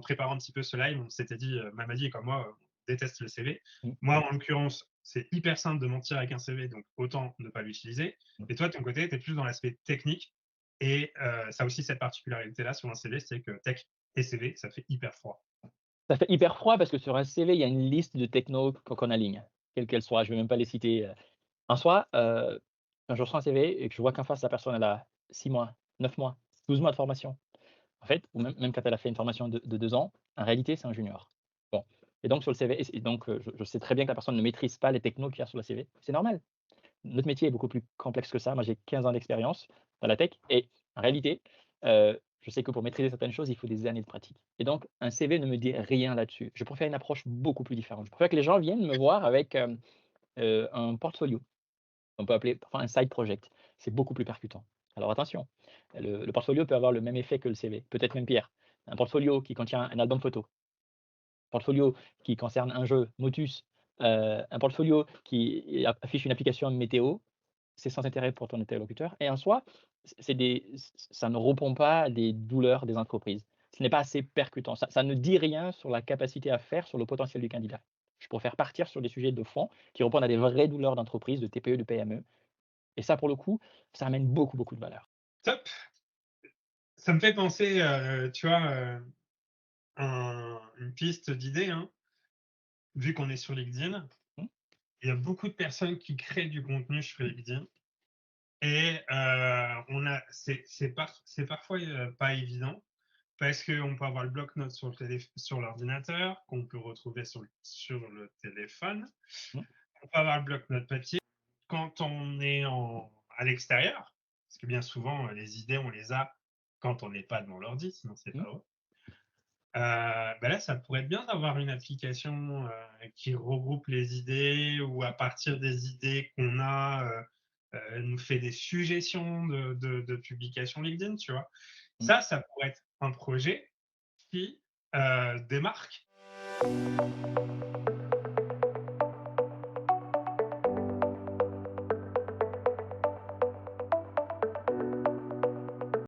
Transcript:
préparant un petit peu ce live, on s'était dit, Mamadi et comme moi, on déteste le CV. Mmh. Moi, en l'occurrence, c'est hyper simple de mentir avec un CV, donc autant ne pas l'utiliser. Mmh. Et toi, de ton côté, tu es plus dans l'aspect technique et ça a aussi cette particularité-là sur un CV, c'est que tech et CV, ça fait hyper froid. Ça fait hyper froid parce que sur un CV, il y a une liste de technos qu'on aligne, quelles qu'elles soient. Je vais même pas les citer. En soi, quand je reçois un CV et que je vois qu'en face la personne elle a 6 mois, 9 mois, 12 mois de formation, en fait, ou même quand elle a fait une formation de 2 ans, en réalité, c'est un junior. Bon et donc sur le CV et donc je sais très bien que la personne ne maîtrise pas les technos qu'il y a sur le CV. C'est normal. Notre métier est beaucoup plus complexe que ça. Moi, j'ai 15 ans d'expérience dans la tech et en réalité, je sais que pour maîtriser certaines choses, il faut des années de pratique et donc un CV ne me dit rien là-dessus. Je préfère une approche beaucoup plus différente. Je préfère que les gens viennent me voir avec, un portfolio. On peut appeler parfois un side project. C'est beaucoup plus percutant. Alors attention, le portfolio peut avoir le même effet que le CV, peut-être même pire. Un portfolio qui contient un album photo, portfolio qui concerne un jeu, Motus, un portfolio qui affiche une application météo, c'est sans intérêt pour ton interlocuteur et en soi, c'est des ça ne répond pas à des douleurs des entreprises. Ce n'est pas assez percutant. Ça ne dit rien sur la capacité à faire, sur le potentiel du candidat. Je préfère partir sur des sujets de fond qui répondent à des vraies douleurs d'entreprise, de TPE, de PME et ça pour le coup, ça amène beaucoup, beaucoup de valeur. Top! Ça me fait penser, tu vois, une piste d'idée, hein. Vu qu'on est sur LinkedIn, Mmh, il y a beaucoup de personnes qui créent du contenu sur LinkedIn et c'est parfois, pas évident parce qu'on peut avoir le bloc-notes sur l'ordinateur, qu'on peut retrouver sur le téléphone. mmh, On peut avoir le bloc-notes papier. Quand on est à l'extérieur, parce que bien souvent, les idées, on les a quand on n'est pas devant l'ordi, sinon c'est mmh, pas vrai. Bah là, ça pourrait être bien d'avoir une application, qui regroupe les idées ou à partir des idées qu'on a, nous fait des suggestions de publications LinkedIn, tu vois? mmh. Ça pourrait être un projet qui, démarque.